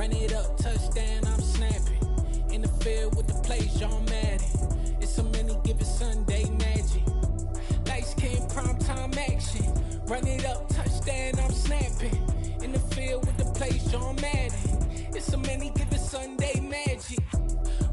Run it up, touchdown, I'm snapping. In the field with the plays, John Madden. It's a many given Sunday magic. Light skin, prime time action. Run it up, touchdown, I'm snapping. In the field with the plays, John Madden. It's a many given Sunday magic.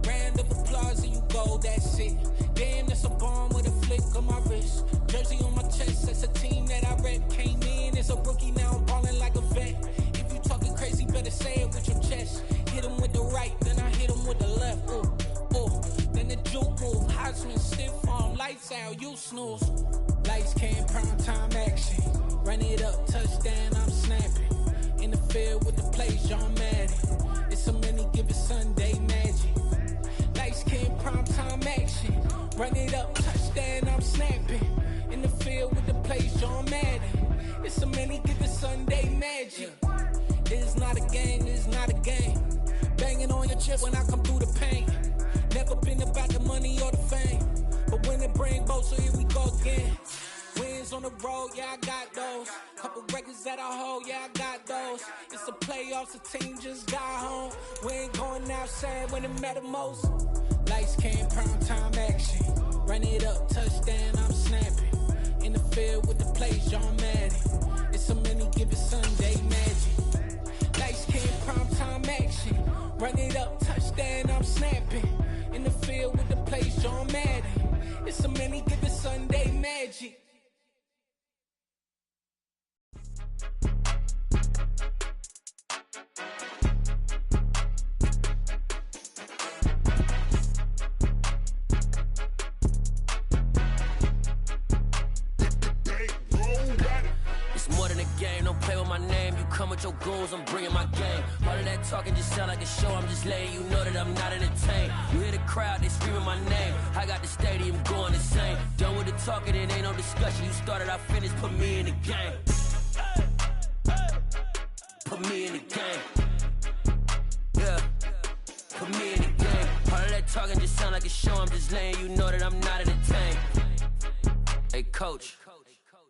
Round of applause and you go, that's it. Damn, that's a bomb with a flick on my wrist. Jersey on my chest, that's a team that I rep. Came in as a rookie, now I'm ballin' like a vet. If you talking crazy, better say it with your chest. Hit him with the right, then I hit him with the left. Ooh, ooh. Then the juke move, Heisman stiff arm, lights out, you snooze. Lights came, prime time action. Run it up, touchdown, I'm snapping. In the field with the plays, John Madden. It's a many given Sunday magic. Lights came, prime time action. Run it up, touchdown, I'm snapping. In the field with the plays, John Madden. It's a many given Sunday magic. It's not a game, it's not a game. Banging on your chest when I come through the paint. Never been about the money or the fame. But when it bring both, so here we go again. Wins on the road, yeah, I got those. Couple records that I hold, yeah, I got those. It's the playoffs, the team just got home. We ain't going outside when it matter most. Lights came, prime time action. Run it up, touchdown, I'm snapping. In the field with the plays, John Madden. It's a many given Sunday magic. Lights came, prime time action. Run it up, touchdown, I'm snapping. In the field with the plays, John Madden. It's a many given Sunday magic. Come with your goons, I'm bringing my game. All of that talking just sound like a show. I'm just letting you know that I'm not entertained. You hear the crowd, they screaming my name. I got the stadium going insane. Done with the talking, it ain't no discussion. You started, I finished, put me in the game. Put me in the game. Yeah, put me in the game. All of that talking just sound like a show. I'm just letting you know that I'm not entertained. Hey, coach.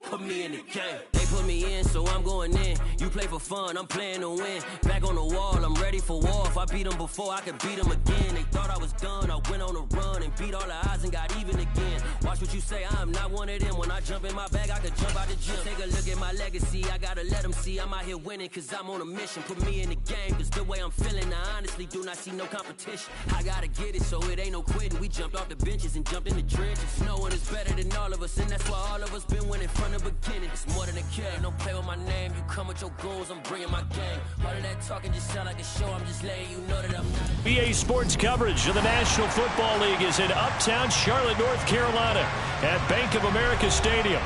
Put me in the game. They put me in, so I'm going in. You play for fun, I'm playing to win. Back on the wall, I'm ready for war. If I beat them before, I could beat them again. They thought I was done, I went on a run and beat all the odds and got even again. Watch what you say, I'm not one of them. When I jump in my bag, I could jump out the gym. Take a look at my legacy, I gotta let them see I'm out here winning, cause I'm on a mission. Put me in the game, cause the way I'm feeling, I honestly do not see no competition. I gotta get it, so it ain't no quitting. We jumped off the benches and jumped in the trenches. No one is better than all of us, and that's why all of us been winning from the beginning. It's more than a game, don't play with my name. You come with your goons, I'm bringing my game. All of that talking just sound like a show. I'm just letting you know that I'm not. BA Sports coverage of the National Football League is in uptown Charlotte, North Carolina at Bank of America Stadium.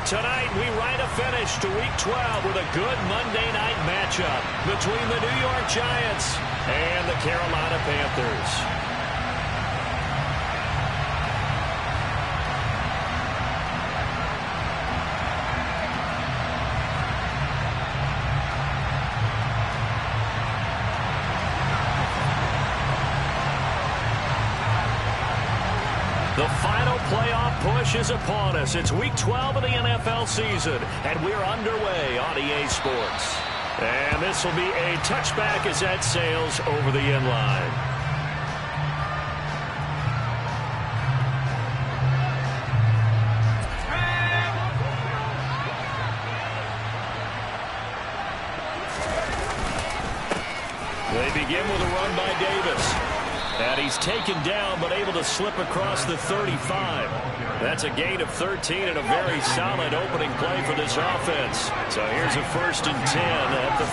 Tonight, we write a finish to Week 12 with a good Monday night matchup between the New York Giants and the Carolina Panthers. The final playoff push is upon us. It's Week 12 of the NFL season, and we're underway on EA Sports. And this will be a touchback as that sails over the end line. They begin with a run by Davis. And he's taken down, but able to slip across the 35. That's a gain of 13 and a very solid opening play for this offense. So here's a 1st and 10 at the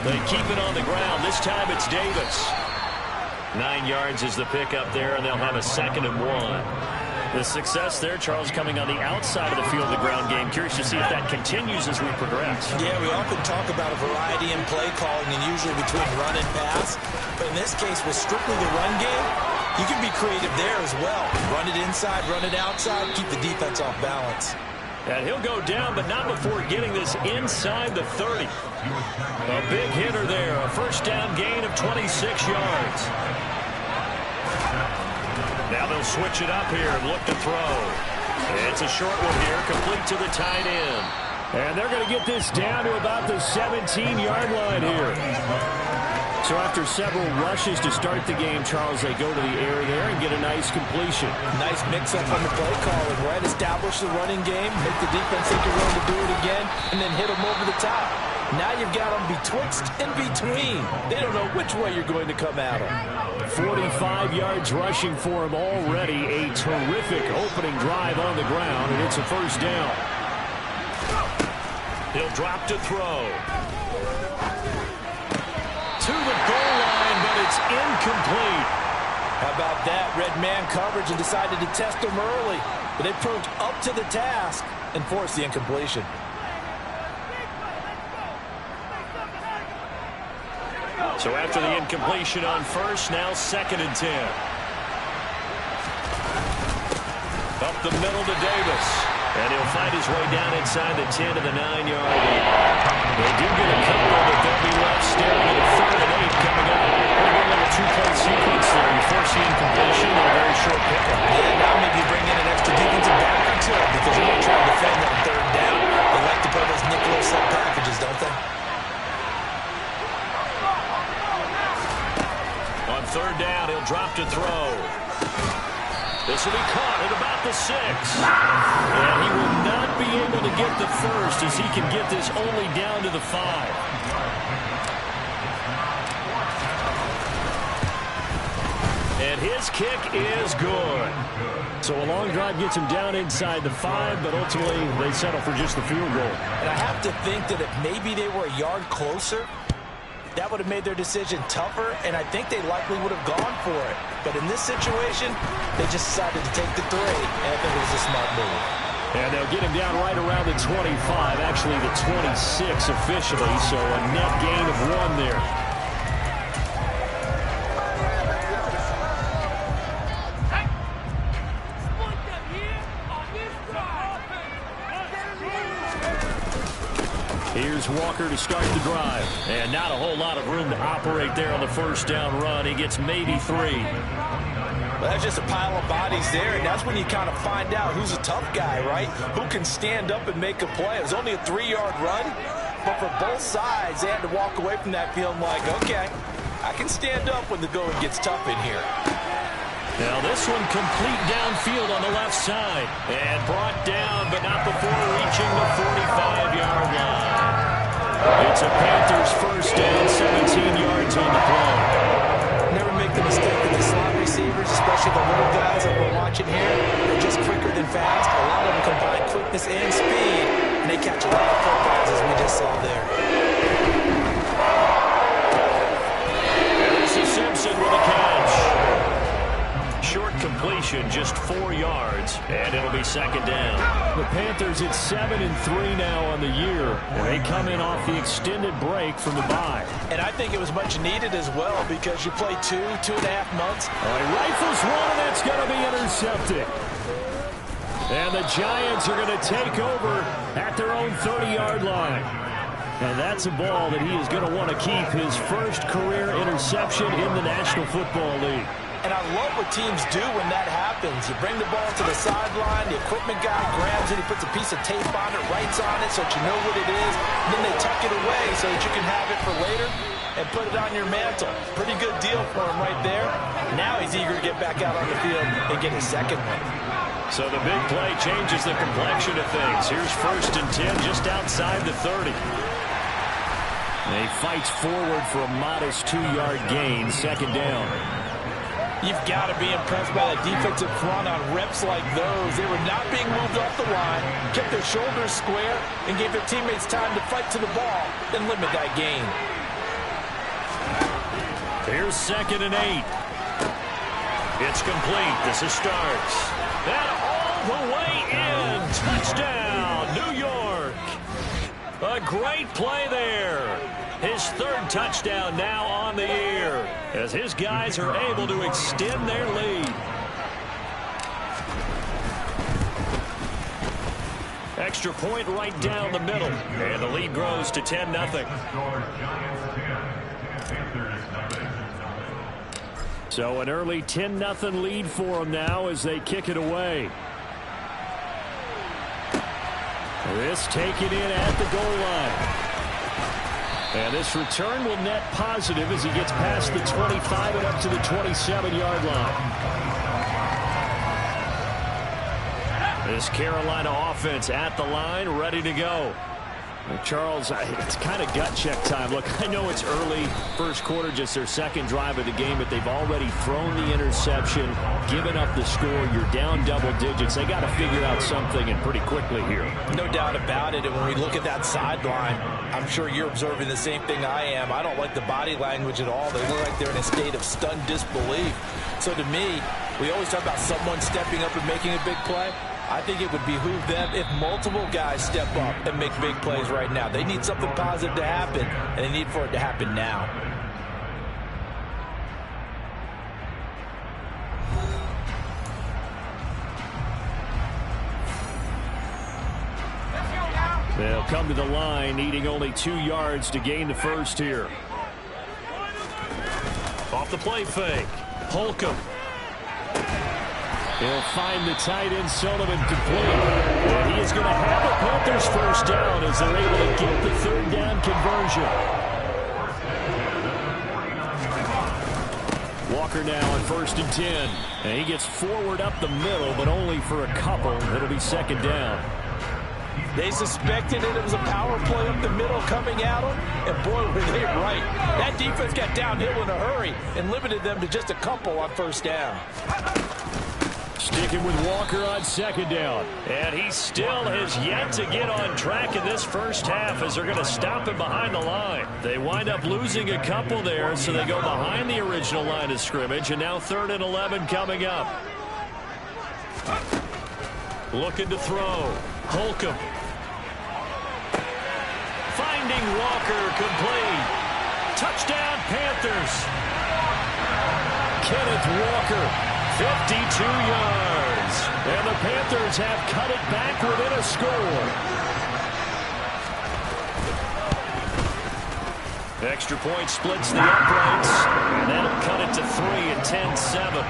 38. They keep it on the ground. This time it's Davis. 9 yards is the pickup there, and they'll have a 2nd and 1. The success there, Charles, coming on the outside of the field, the ground game. Curious to see if that continues as we progress. Yeah, we often talk about a variety in play calling and usually between run and pass. But in this case, with strictly the run game, you can be creative there as well. Run it inside, run it outside, keep the defense off balance. And he'll go down, but not before getting this inside the 30. A big hitter there, a 1st down gain of 26 yards. Now they'll switch it up here and look to throw. It's a short one here, complete to the tight end. And they're going to get this down to about the 17-yard line here. So after several rushes to start the game, Charles, they go to the air there and get a nice completion. Nice mix-up on the play calling, right? Establish the running game, make the defense think you're going to do it again, and then hit them over the top. Now you've got them betwixt and between. They don't know which way you're going to come at them. 45 yards rushing for him already. A terrific opening drive on the ground, and it's a first down. He'll drop to throw. To the goal line, but it's incomplete. How about that? Red man coverage and decided to test him early. But they proved up to the task and forced the incompletion. So after the incompletion on first, now 2nd and 10. Up the middle to Davis. And he'll find his way down inside the 10 to the 9-yard line. They do get a couple, but they'll be left staring at a 3rd and 8 coming up. We're going to a 2-play sequence there. You force the incompletion and a very short pickup. Yeah, now maybe bring in an extra defensive back or two because they're going to try to defend on 3rd down. They like to play those nickel sub packages, don't they? On 3rd down, he'll drop to throw. This will be caught at about the 6. And he will not be able to get the first as he can get this only down to the 5. And his kick is good. So a long drive gets him down inside the 5, but ultimately they settle for just the field goal. And I have to think that if maybe they were a yard closer, that would have made their decision tougher, and I think they likely would have gone for it. But in this situation, they just decided to take the 3, and I think it was a smart move. And they'll get him down right around the 25, actually the 26 officially, so a net gain of 1 there. Here's Walker to start the drive. And not a whole lot of room to operate there on the 1st down run. He gets maybe 3. Well, that's just a pile of bodies there, and that's when you kind of find out who's a tough guy, right? Who can stand up and make a play. It was only a 3-yard run, but for both sides, they had to walk away from that feeling like, okay, I can stand up when the going gets tough in here. Now this one complete downfield on the left side. And brought down, but not before reaching the 45-yard line. It's a Panthers 1st down, 17 yards on the play. Never make the mistake of the slot receivers, especially the little guys that we're watching here. They're just quicker than fast. A lot of them combine quickness and speed, and they catch a lot of footballs, as we just saw there. There's Simpson with a catch. Short completion, just 4 yards, and it'll be 2nd down. The Panthers at 7-3 now on the year, and they come in off the extended break from the bye. And I think it was much needed as well because you play 2.5 months. All right, rifles one, and that's going to be intercepted. And the Giants are going to take over at their own 30-yard line. And that's a ball that he is going to want to keep, his first career interception in the National Football League. And I love what teams do when that happens. You bring the ball to the sideline, the equipment guy grabs it, he puts a piece of tape on it, writes on it so that you know what it is, and then they tuck it away so that you can have it for later and put it on your mantle. Pretty good deal for him right there. Now he's eager to get back out on the field and get his 2nd one. So the big play changes the complexion of things. Here's 1st and 10 just outside the 30. And he fights forward for a modest 2-yard gain, 2nd down. You've got to be impressed by that defensive front on reps like those. They were not being moved off the line, kept their shoulders square, and gave their teammates time to fight to the ball and limit that gain. Here's 2nd and 8. It's complete. This is starts. And all the way in. Touchdown, New York. A great play there. His 3rd touchdown now on the year as his guys are able to extend their lead. Extra point right down the middle, and the lead grows to 10-0. So an early 10-0 lead for them now as they kick it away. This taken in at the goal line. And this return will net positive as he gets past the 25 and up to the 27-yard line. This Carolina offense at the line, ready to go. Charles, it's kind of gut check time. Look, I know it's early, first quarter, just their second drive of the game, but they've already thrown the interception, given up the score. You're down double digits. They got to figure out something, and pretty quickly here. No doubt about it. And when we look at that sideline, I'm sure you're observing the same thing I am. I don't like the body language at all. They look like they're in a state of stunned disbelief. So to me, we always talk about someone stepping up and making a big play. I think it would behoove them if multiple guys step up and make big plays right now. They need something positive to happen, and they need for it to happen now. They'll come to the line, needing only 2 yards to gain the first here. Off the play fake. Holcomb. He'll find the tight end, Sullivan, complete. And he is going to have the Panthers first down as they're able to get the third down conversion. Walker now on 1st and 10. And he gets forward up the middle, but only for a couple. It'll be second down. They suspected it was a power play up the middle coming at them, and boy, were they right. That defense got downhill in a hurry and limited them to just a couple on first down. Sticking with Walker on second down. And he still has yet to get on track in this first half as they're going to stop him behind the line. They wind up losing a couple there, so they go behind the original line of scrimmage, and now 3rd and 11 coming up. Looking to throw. Holcomb. Finding Walker, complete. Touchdown, Panthers. Kenneth Walker. 52 yards. And the Panthers have cut it back within a score. Extra point splits the uprights. And that'll cut it to 3 at 10-7.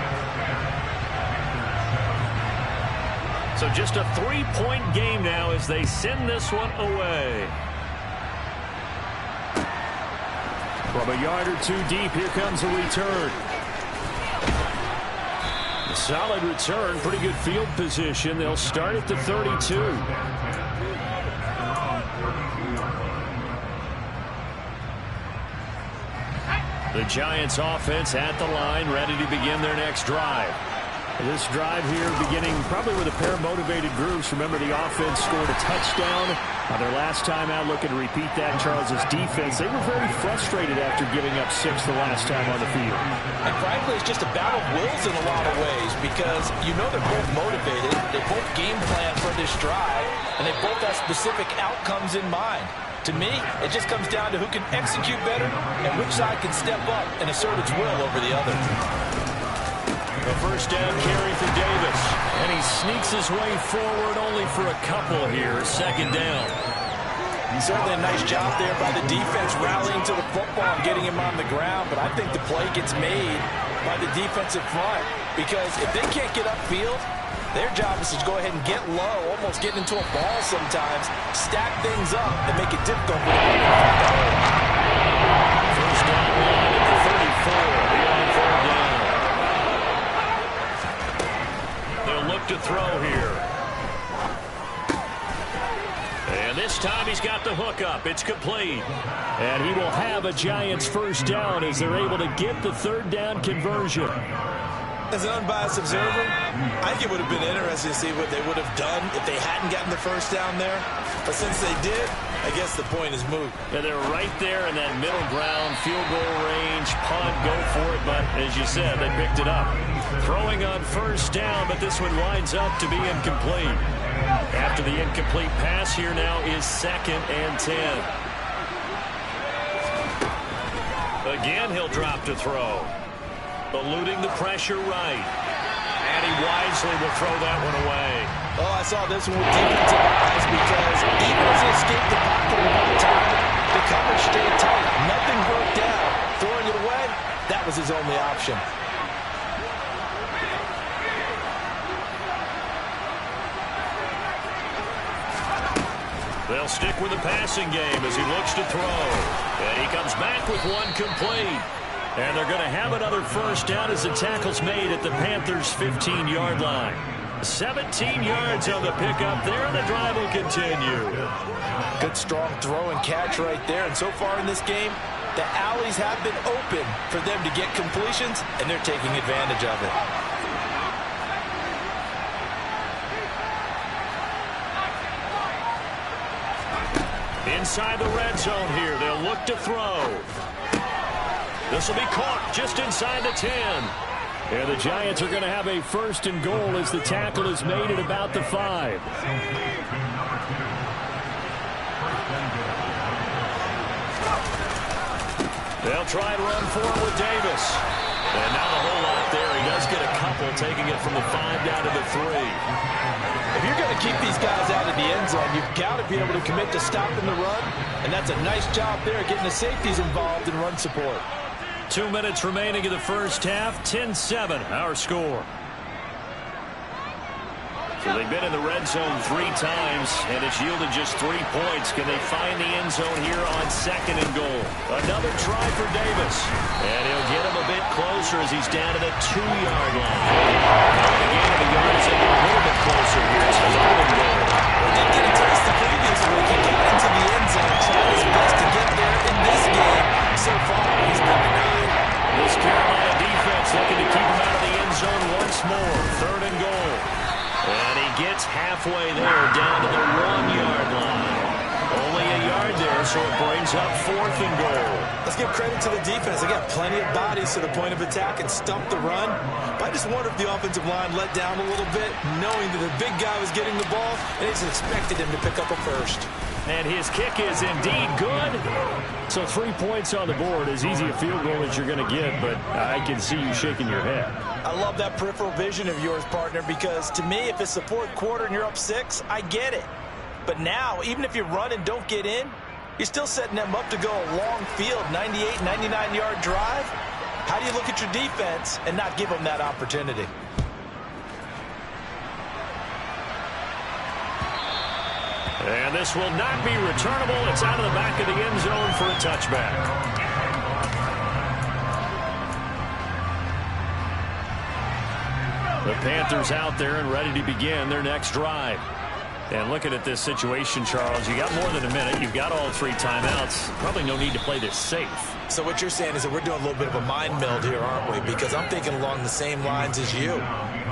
So just a 3-point game now as they send this one away. From a yard or two deep, here comes a return. Solid return, pretty good field position. They'll start at the 32. The Giants offense at the line, ready to begin their next drive. This drive here beginning probably with a pair of motivated groups. Remember, the offense scored a touchdown on their last time out. Looking to repeat that. Charles's defense, they were very frustrated after giving up 6 the last time on the field. And frankly, it's just a battle of wills in a lot of ways because you know they're both motivated. They both game plan for this drive, and they both have specific outcomes in mind. To me, it just comes down to who can execute better and which side can step up and assert its will over the other. The first down carry for Davis. And he sneaks his way forward only for a couple here. Second down. Certainly a nice job there by the defense rallying to the football and getting him on the ground. But I think the play gets made by the defensive front. Because if they can't get upfield, their job is to go ahead and get low, almost get into a ball sometimes, stack things up, and make it difficult for them. First down line at the 34. Beyond 4 down. They'll look to throw here. And this time he's got the hook up. It's complete. And he will have a Giants first down as they're able to get the third down conversion. As an unbiased observer, I think it would have been interesting to see what they would have done if they hadn't gotten the first down there. But since they did, I guess the point is moot. Yeah, they're right there in that middle ground, field goal range, punt, go for it. But as you said, they picked it up. Throwing on first down, but this one winds up to be incomplete. After the incomplete pass, here now is 2nd and 10. Again, he'll drop to throw. Eluding the pressure right. And he wisely will throw that one away. Oh, I saw this one with defensive eyes because even as he escaped the pocket one time, the coverage stayed tight. Nothing broke down. Throwing it away, that was his only option. They'll stick with the passing game as he looks to throw. And he comes back with one complete. And they're going to have another first down as the tackle's made at the Panthers' 15-yard line. 17 yards on the pickup there, and the drive will continue. Good, strong throw and catch right there. And so far in this game, the alleys have been open for them to get completions, and they're taking advantage of it. Inside the red zone here, they'll look to throw. This will be caught just inside the 10. And the Giants are going to have a first and goal as the tackle is made at about the 5. They'll try and run for it with Davis. And not a whole lot there. He does get a couple, taking it from the 5 down to the 3. If you're going to keep these guys out of the end zone, you've got to be able to commit to stopping the run. And that's a nice job there, getting the safeties involved in run support. 2 minutes remaining in the first half. 10-7, our score. So they've been in the red zone 3 times, and it's yielded just 3 points. Can they find the end zone here on second and goal? Another try for Davis. And he'll get him a bit closer as he's down to the 2-yard line. The gain of a yard is a little bit closer here. It's third and goal. He did get a taste the previous week. He got into the end zone, tried his best to get there in this game. So far, he's been denied. This Carolina defense looking to keep him out of the end zone once more. Third and goal. And he gets halfway there, down to the 1-yard line. Only a yard there, so it brings up fourth and goal. Let's give credit to the defense. They got plenty of bodies to the point of attack and stump the run. But I just wonder if the offensive line let down a little bit, knowing that the big guy was getting the ball, and they just expected him to pick up a first. And his kick is indeed good. So 3 points on the board, as easy a field goal as you're going to get, but I can see you shaking your head. I love that peripheral vision of yours, partner, because to me, if it's the fourth quarter and you're up 6, I get it. But now, even if you run and don't get in, you're still setting them up to go a long field, 98, 99-yard drive. How do you look at your defense and not give them that opportunity? And this will not be returnable. It's out of the back of the end zone for a touchback. The Panthers out there and ready to begin their next drive. And looking at this situation, Charles, you got more than a minute. You've got all 3 timeouts. Probably no need to play this safe. So what you're saying is that we're doing a little bit of a mind meld here, aren't we? Because I'm thinking along the same lines as you.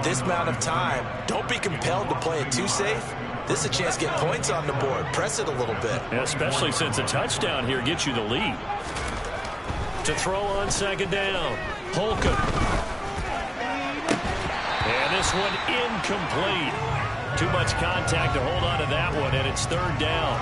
This amount of time, don't be compelled to play it too safe. This is a chance to get points on the board. Press it a little bit. Yeah, especially since a touchdown here gets you the lead. To throw on second down. Holcomb. And this one incomplete. Too much contact to hold on to that one, and it's third down.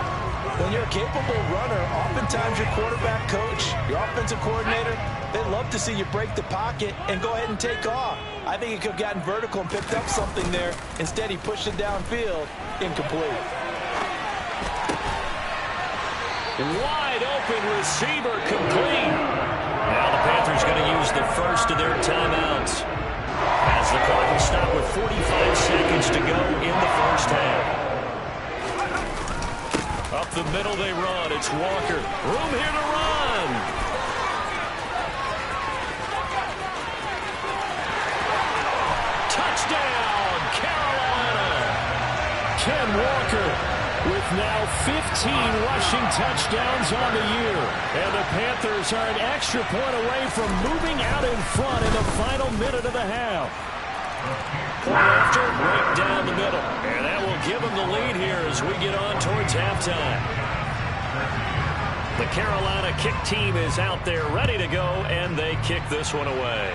When you're a capable runner, oftentimes your quarterback coach, your offensive coordinator, they love to see you break the pocket and go ahead and take off. I think he could have gotten vertical and picked up something there. Instead, he pushed it downfield. Incomplete. Wide open receiver, complete. Now the Panthers going to use the first of their timeouts as the clock will stop with 45 seconds to go in the first half. Up the middle they run. It's Walker. Room here to run. Touchdown, Carolina. Ken Walker with now 15 rushing touchdowns on the year. And the Panthers are an extra point away from moving out in front in the final minute of the half. Point after, right down the middle. And that will give them the lead here as we get on towards halftime. The Carolina kick team is out there ready to go, and they kick this one away.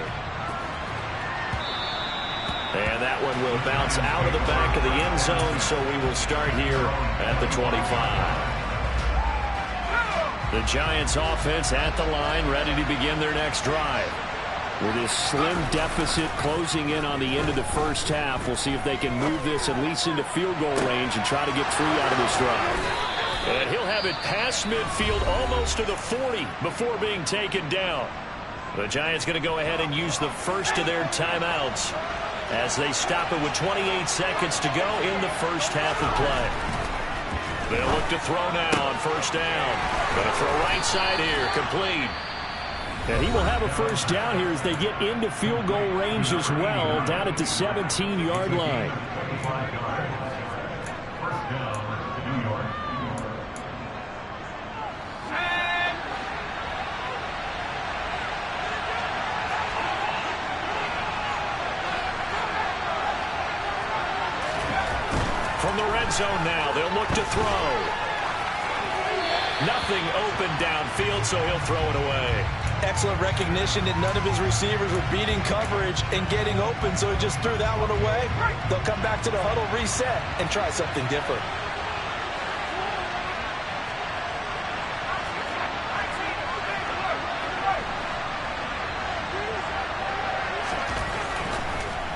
And that one will bounce out of the back of the end zone, so we will start here at the 25. The Giants offense at the line, ready to begin their next drive. With this slim deficit closing in on the end of the first half, we'll see if they can move this at least into field goal range and try to get 3 out of this drive. And he'll have it past midfield almost to the 40 before being taken down. The Giants going to go ahead and use the first of their timeouts as they stop it with 28 seconds to go in the first half of play. They'll look to throw now on first down. Going to throw right side here, complete. And he will have a first down here as they get into field goal range as well, down at the 17-yard line. From the red zone now, they'll look to throw. Nothing open downfield, so he'll throw it away. Excellent recognition that none of his receivers were beating coverage and getting open, so he just threw that one away. They'll come back to the huddle, reset, and try something different.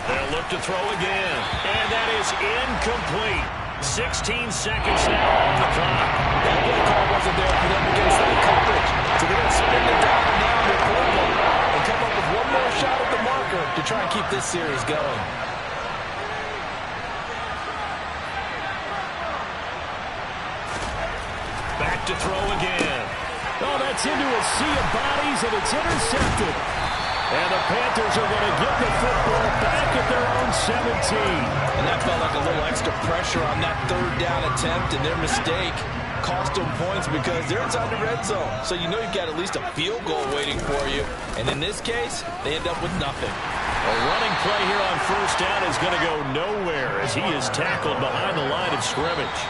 They'll look to throw again, and that is incomplete. 16 seconds now on the clock. That play call wasn't there for them against that coverage. So they're going to spin the dial now in their playbook and come up with one more shot at the marker to try and keep this series going. Back to throw again. Oh, that's into a sea of bodies, and it's intercepted. And the Panthers are going to get the football back at their own 17. And that felt like a little extra pressure on that third down attempt, and their mistake cost them points because they're inside the red zone. So you know you've got at least a field goal waiting for you. And in this case, they end up with nothing. A running play here on first down is going to go nowhere as he is tackled behind the line of scrimmage.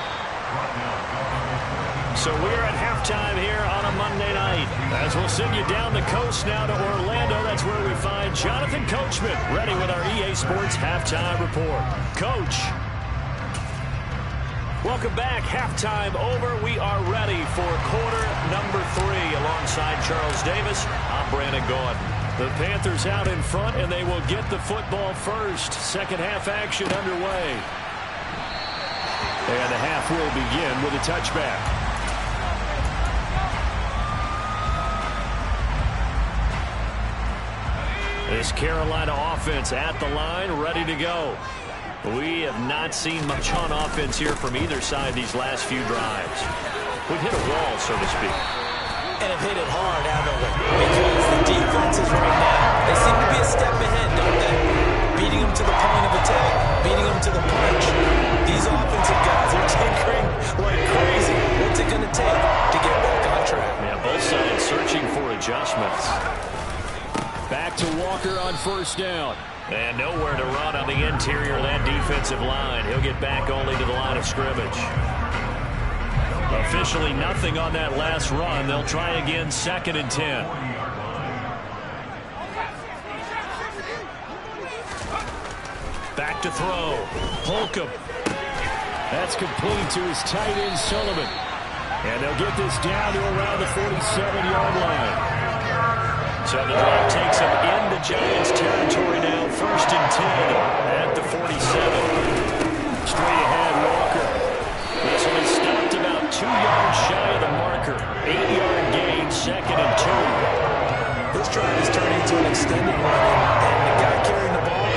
So we're at halftime here on a Monday night. As we'll send you down the coast now to Orlando, that's where we find Jonathan Coachman ready with our EA Sports Halftime Report. Coach. Welcome back. Halftime over. We are ready for quarter number 3 alongside Charles Davis. I'm Brandon Gordon. The Panthers out in front, and they will get the football first. Second half action underway. And the half will begin with a touchback. This Carolina offense at the line, ready to go. We have not seen much on offense here from either side these last few drives. We've hit a wall, so to speak. And have hit it hard, haven't we? Because the defenses right now, they seem to be a step ahead, don't they? Beating them to the point of attack, beating them to the punch. These offensive guys are tinkering like crazy. What's it going to take to get back on track? Yeah, both sides searching for adjustments. Back to Walker on first down. And nowhere to run on the interior of that defensive line. He'll get back only to the line of scrimmage. Officially nothing on that last run. They'll try again, 2nd and 10. Back to throw. Holcomb. That's complete to his tight end, Sullivan. And they'll get this down to around the 47-yard line. So the drive takes him into Giants territory now. 1st and 10 at the 47. Straight ahead, Walker. This one is stopped about 2 yards shy of the marker. 8-yard gain, 2nd and 2. This drive has turned into an extended run, and the guy carrying the ball,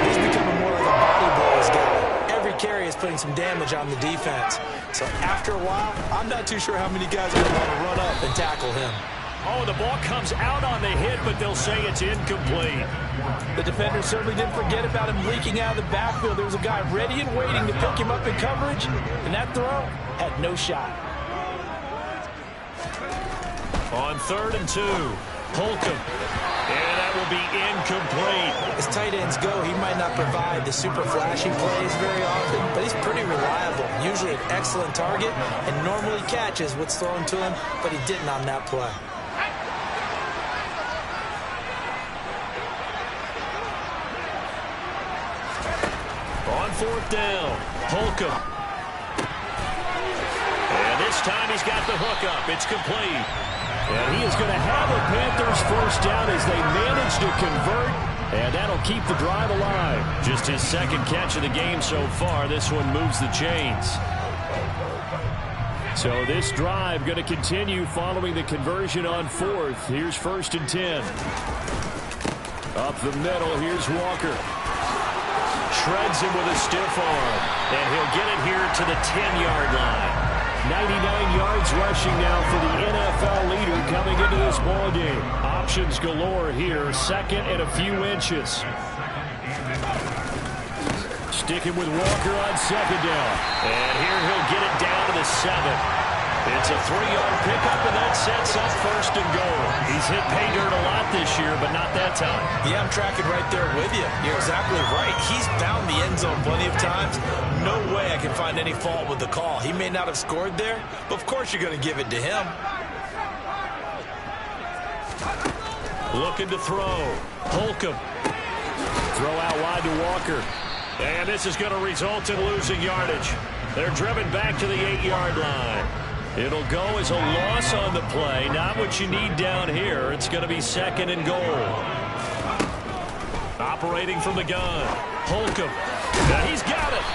he's becoming more like a body blows guy. Every carry is putting some damage on the defense. So after a while, I'm not too sure how many guys are going to want to run up and tackle him. Oh, the ball comes out on the hit, but they'll say it's incomplete. The defender certainly didn't forget about him leaking out of the backfield. There was a guy ready and waiting to pick him up in coverage, and that throw had no shot. On 3rd and 2, Holcomb. And that will be incomplete. As tight ends go, he might not provide the super flashy plays very often, but he's pretty reliable. Usually an excellent target and normally catches what's thrown to him, but he didn't on that play. On 4th down, Holcomb. And this time he's got the hook up. It's complete. And he is going to have a Panthers first down as they manage to convert, and that'll keep the drive alive. Just his 2nd catch of the game so far. This one moves the chains. So this drive going to continue following the conversion on 4th. Here's 1st and 10. Up the middle, here's Walker. Shreds him with a stiff arm, and he'll get it here to the 10-yard line. 99 yards rushing now for the NFL leader coming into this ballgame. Options galore here. Second and a few inches. Sticking with Walker on second down. And here he'll get it down to the 7. It's a 3-yard pickup, and that sets up first and goal. He's hit pay dirt a lot this year, but not that time. Yeah, I'm tracking right there with you. You're exactly right. He's found the end zone plenty of times. No way I can find any fault with the call. He may not have scored there, but of course you're going to give it to him. Looking to throw. Holcomb. Throw out wide to Walker. And this is going to result in losing yardage. They're driven back to the 8-yard line. It'll go as a loss on the play. Not what you need down here. It's going to be second and goal. Operating from the gun. Holcomb. Now he's got it.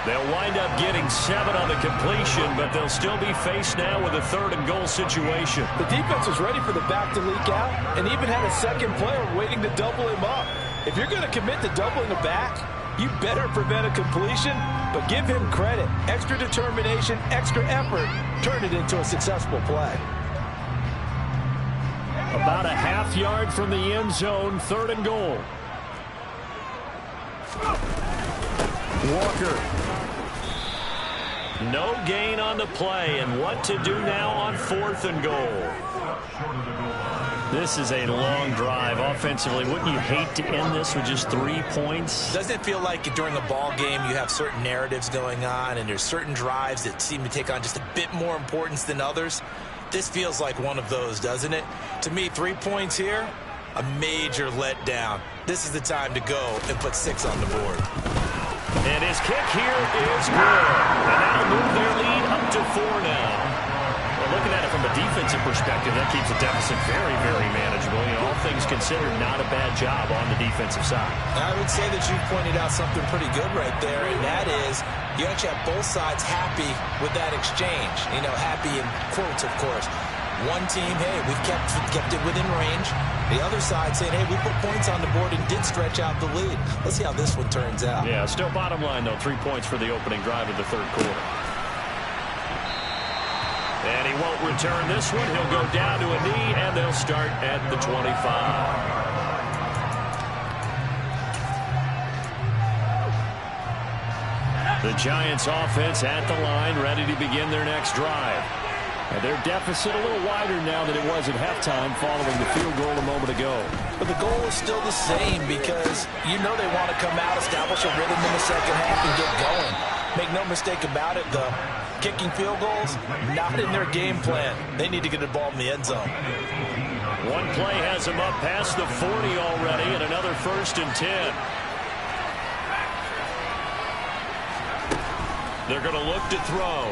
They'll wind up getting 7 on the completion, but they'll still be faced now with a third and goal situation. The defense was ready for the back to leak out and even had a second player waiting to double him up. If you're going to commit to doubling a back, you better prevent a completion, but give him credit. Extra determination, extra effort, turn it into a successful play. About a half yard from the end zone, third and goal. Walker. No gain on the play, and what to do now on fourth and goal. This is a long drive offensively. Wouldn't you hate to end this with just 3 points? Doesn't it feel like during a ball game you have certain narratives going on and there's certain drives that seem to take on just a bit more importance than others? This feels like one of those, doesn't it? To me, 3 points here, a major letdown. This is the time to go and put 6 on the board. And his kick here is good. And that'll move their lead up to 4 now. Well, looking at it from a defensive perspective, that keeps the deficit very, very manageable. You know, all things considered, not a bad job on the defensive side. I would say that you've pointed out something pretty good right there, and that is you actually have both sides happy with that exchange. You know, happy in quotes, of course. One team, hey, we've kept it within range. The other side saying, hey, we put points on the board and did stretch out the lead. Let's see how this one turns out. Yeah, still bottom line, though, 3 points for the opening drive of the third quarter. And he won't return this one. He'll go down to a knee, and they'll start at the 25. The Giants offense at the line, ready to begin their next drive. And their deficit a little wider now than it was at halftime following the field goal a moment ago. But the goal is still the same because you know they want to come out, establish a rhythm in the second half, and get going. Make no mistake about it, though. Kicking field goals, not in their game plan. They need to get the ball in the end zone. One play has them up past the 40 already, and another 1st and 10. They're going to look to throw.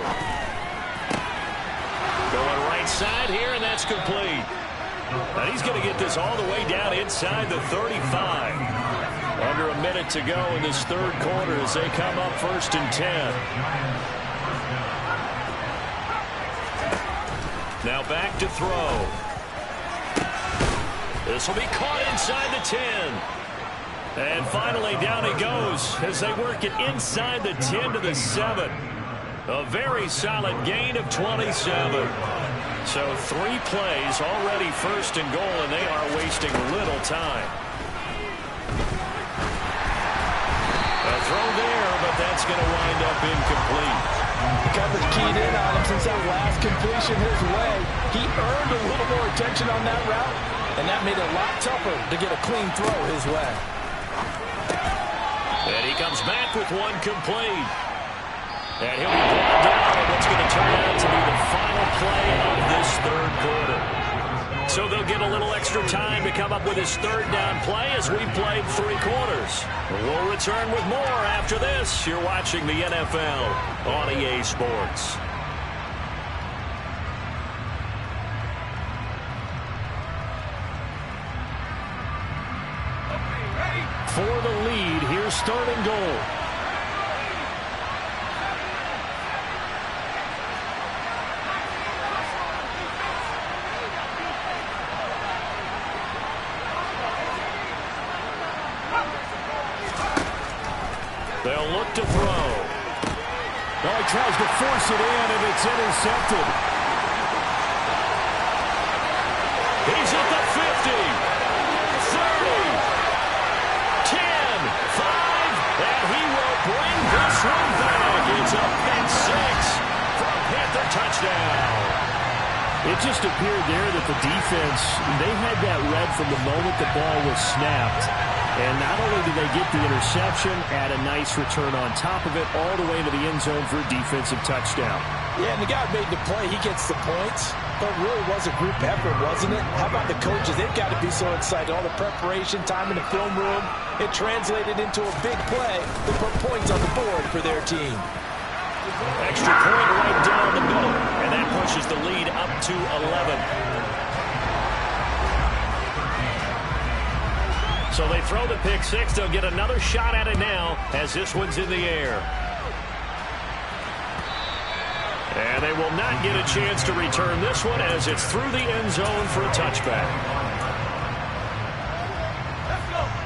Going right side here, and that's complete. And he's going to get this all the way down inside the 35. Under a minute to go in this third quarter as they come up 1st and 10. Now back to throw. This will be caught inside the 10. And finally down he goes as they work it inside the 10 to the 7. A very solid gain of 27. So 3 plays already 1st and goal, and they are wasting little time. A throw there, but that's going to wind up incomplete. Coverage keyed in on him since that last completion his way. He earned a little more attention on that route, and that made it a lot tougher to get a clean throw his way. And he comes back with one complete. And he'll be brought down on what's going to turn out to be the final play of this third quarter. So they'll get a little extra time to come up with his third down play as we played 3 quarters. We'll return with more after this. You're watching the NFL on EA Sports. For the lead, here's 3rd and goal. They'll look to throw. Oh, he tries to force it in, and it's intercepted. He's at the 50, 30, 10, 5, and he will bring this one back. It's a pick six for a Panther touchdown. It just appeared there that the defense, they had that read from the moment the ball was snapped. And not only did they get the interception, add a nice return on top of it, all the way into the end zone for a defensive touchdown. Yeah, and the guy made the play. He gets the points. But it really was a group effort, wasn't it? How about the coaches? They've got to be so excited. All the preparation, time in the film room, it translated into a big play to put points on the board for their team. Extra point right down the middle, and that pushes the lead up to 11. So they throw the pick six. They'll get another shot at it now as this one's in the air. And they will not get a chance to return this one as it's through the end zone for a touchback.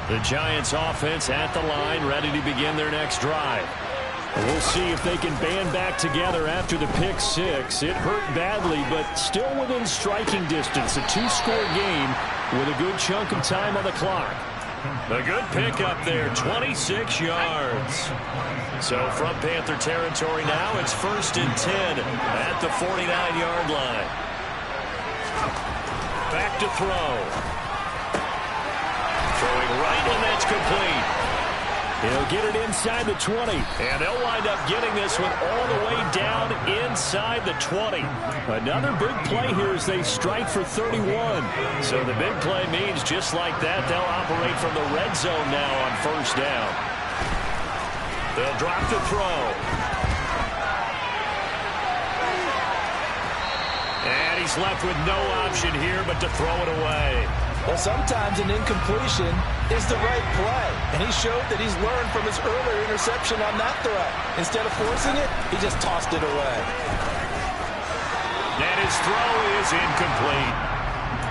The Giants offense at the line, ready to begin their next drive. We'll see if they can band back together after the pick six. It hurt badly, but still within striking distance. A two-score game with a good chunk of time on the clock. A good pick up there, 26 yards. So from Panther territory now, it's 1st and 10 at the 49-yard line. Back to throw. Throwing right, and that's complete. He'll get it inside the 20. And they'll wind up getting this one all the way down inside the 20. Another big play here as they strike for 31. So the big play means just like that, they'll operate from the red zone now on 1st down. They'll drop the throw. And he's left with no option here but to throw it away. Well, sometimes an incompletion is the right play. And he showed that he's learned from his earlier interception on that throw. Instead of forcing it, he just tossed it away. And his throw is incomplete.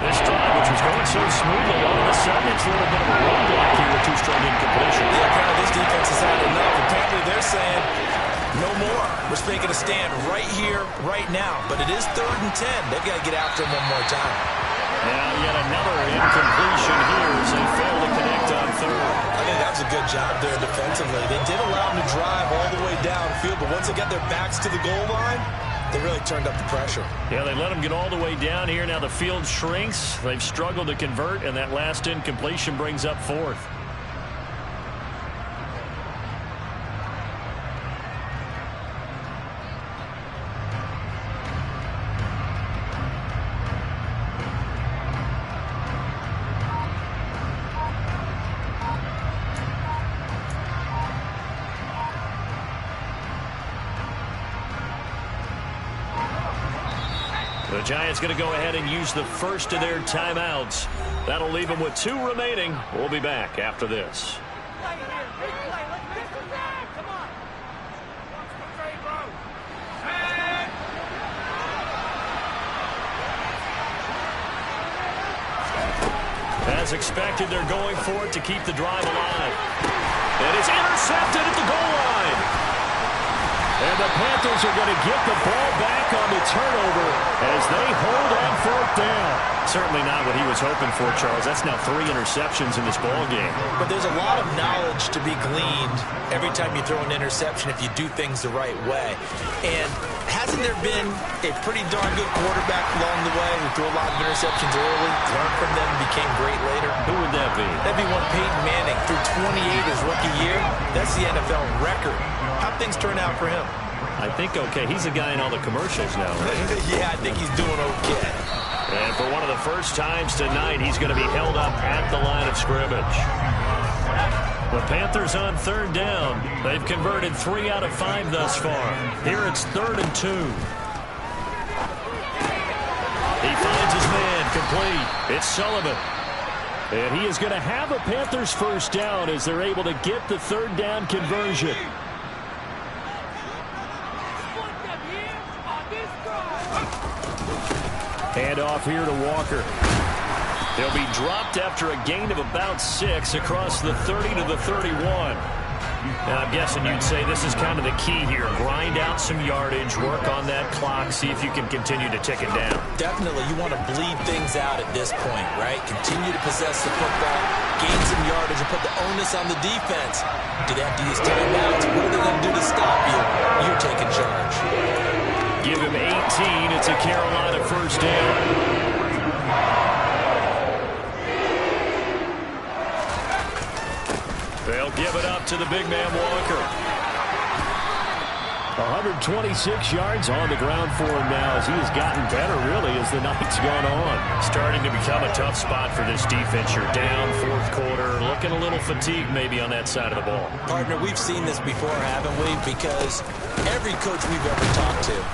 This drive, which was going so smoothly, all of a sudden it's a little bit of a roadblock here with two straight incompletions. Yeah, apparently this defense has had enough. Apparently they're saying, no more. We're making a stand right here, right now. But it is 3rd and 10. They've got to get after him one more time. Now yet another incompletion here as they fail to connect on 3rd. I think that was a good job there defensively. They did allow them to drive all the way downfield, but once they got their backs to the goal line, they really turned up the pressure. Yeah, they let them get all the way down here. Now the field shrinks. They've struggled to convert, and that last incompletion brings up 4th. The Giants going to go ahead and use the first of their timeouts. That'll leave them with 2 remaining. We'll be back after this. As expected, they're going for it to keep the drive alive. And it's intercepted at the goal line. And the Panthers are going to get the ball back on the turnover as they hold on 4th down. Certainly not what he was hoping for, Charles. That's now 3 interceptions in this ball game. But there's a lot of knowledge to be gleaned every time you throw an interception if you do things the right way. And hasn't there been a pretty darn good quarterback along the way who threw a lot of interceptions early, learned from them, and became great later? Who would that be? That'd be one Peyton Manning. Threw 28 his rookie year. That's the NFL record. How'd things turn out for him? I think okay. He's a guy in all the commercials now, right? Yeah, I think he's doing okay. And for one of the first times tonight, he's going to be held up at the line of scrimmage. The Panthers on 3rd down. They've converted 3 out of 5 thus far. Here it's 3rd and 2. He finds his man complete. It's Sullivan. And he is going to have a Panthers first down as they're able to get the 3rd down conversion. Hand off here to Walker. They'll be dropped after a gain of about 6 across the 30 to the 31. Now, I'm guessing you'd say this is kind of the key here. Grind out some yardage, work on that clock, see if you can continue to tick it down. Definitely, you want to bleed things out at this point, right? Continue to possess the football, gain some yardage, and put the onus on the defense. Do they have to use timeouts? What are they going to do to stop you? You're taking charge. Give him 18. It's a Carolina first down. They'll give it up to the big man Walker. 126 yards on the ground for him now as he has gotten better, really, as the night's gone on. Starting to become a tough spot for this defense. You're down fourth quarter, looking a little fatigued maybe on that side of the ball. Partner, we've seen this before, haven't we? Because every coach we've ever talked to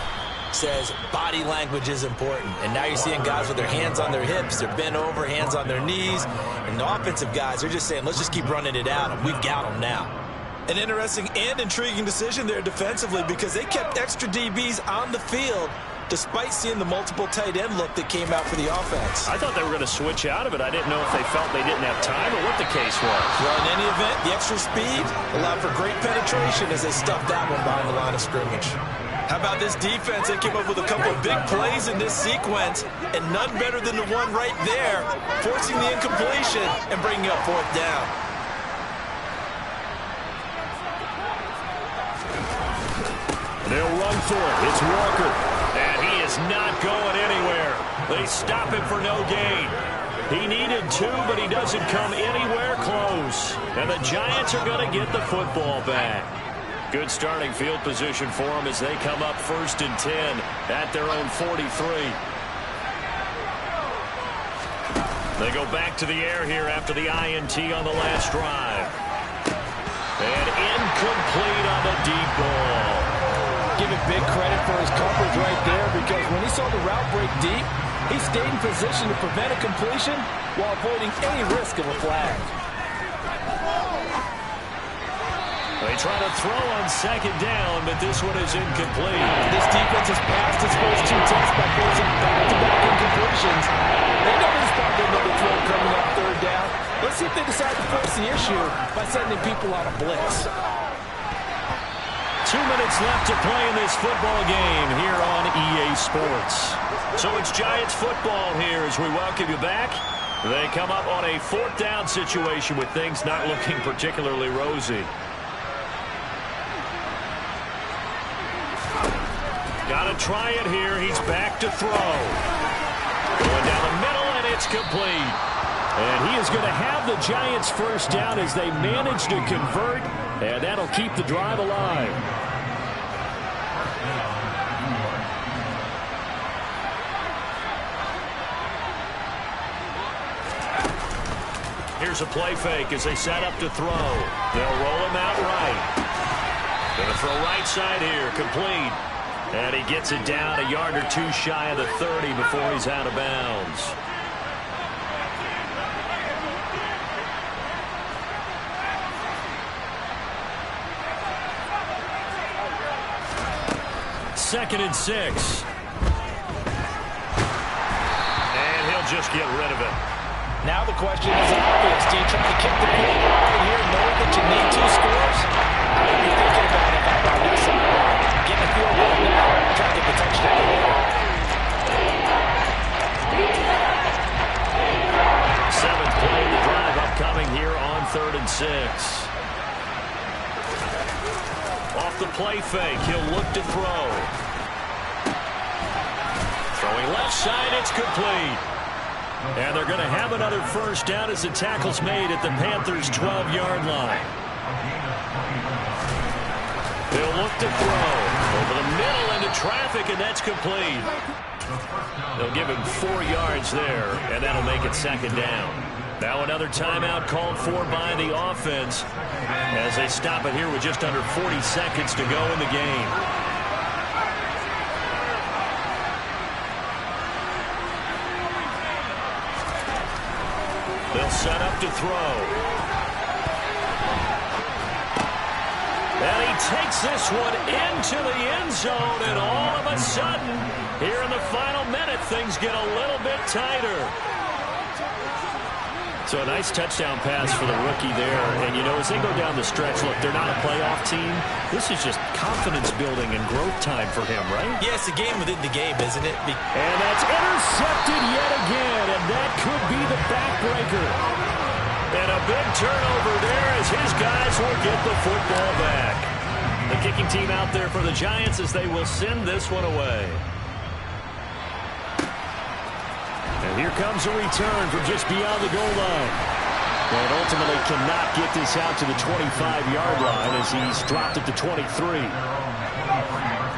says body language is important. And now you're seeing guys with their hands on their hips, they're bent over, hands on their knees. And the offensive guys, they're just saying, let's just keep running it out, and we've got them now. An interesting and intriguing decision there defensively because they kept extra DBs on the field despite seeing the multiple tight end look that came out for the offense. I thought they were going to switch out of it. I didn't know if they felt they didn't have time or what the case was. Well, in any event, the extra speed allowed for great penetration as they stuffed that one behind the line of scrimmage. How about this defense? They came up with a couple of big plays in this sequence, and none better than the one right there, forcing the incompletion and bringing up fourth down. They'll run for it. It's Walker. And he is not going anywhere. They stop him for no gain. He needed two, but he doesn't come anywhere close. And the Giants are going to get the football back. Good starting field position for them as they come up 1st and 10 at their own 43. They go back to the air here after the INT on the last drive. And incomplete on the deep ball. Give him big credit for his coverage right there because when he saw the route break deep, he stayed in position to prevent a completion while avoiding any risk of a flag. They try to throw on 2nd down, but this one is incomplete. This defense has passed its first 2 tests by forcing back-to-back incompletions. They know to respond to another throw coming up 3rd down. Let's see if they decide to force the issue by sending people on a blitz. 2 minutes left to play in this football game here on EA Sports. So it's Giants football here as we welcome you back. They come up on a 4th down situation with things not looking particularly rosy. Got to try it here. He's back to throw. Going down the middle, and it's complete. And he is going to have the Giants first down as they manage to convert, and that'll keep the drive alive. Here's a play fake as they set up to throw. They'll roll him out right. Going to throw right side here, complete. And he gets it down a yard or 2 shy of the 30 before he's out of bounds. Second and 6. And he'll just get rid of it. Now the question is obvious. Do you try to kick the field goal right here knowing that you need 2 scores? I would be thinking about it on this side. Get the field goal now. Try to get the touchdown. 7th play of the drive upcoming here on 3rd and 6. Off the play fake, he'll look to throw. Throwing left side, it's complete. And they're going to have another first down as the tackle's made at the Panthers' 12-yard line. They'll look to throw over the middle into traffic, and that's complete. They'll give him 4 yards there, and that'll make it 2nd down. Now another timeout called for by the offense as they stop it here with just under 40 seconds to go in the game. They'll set up to throw. And he takes this one into the end zone, and all of a sudden, here in the final minute, things get a little bit tighter. So a nice touchdown pass for the rookie there. And, you know, as they go down the stretch, look, they're not a playoff team. This is just confidence building and growth time for him, right? Yeah, it's a game within the game, isn't it? And that's intercepted yet again, and that could be the backbreaker. And a big turnover there as his guys will get the football back. The kicking team out there for the Giants as they will send this one away. And here comes a return from just beyond the goal line. And ultimately cannot get this out to the 25-yard line as he's dropped it to 23.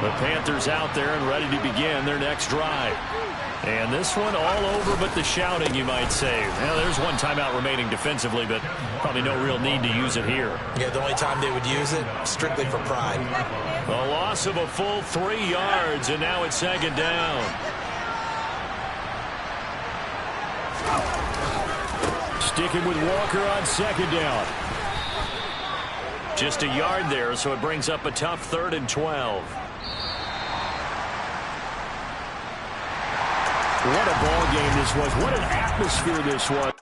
The Panthers out there and ready to begin their next drive. And this one all over but the shouting, you might say. Well, there's one timeout remaining defensively, but probably no real need to use it here. Yeah, the only time they would use it, strictly for pride. A loss of a full 3 yards, and now it's second down. Sticking with Walker on second down. Just a yard there, so it brings up a tough 3rd and 12. What a ball game this was. What an atmosphere this was.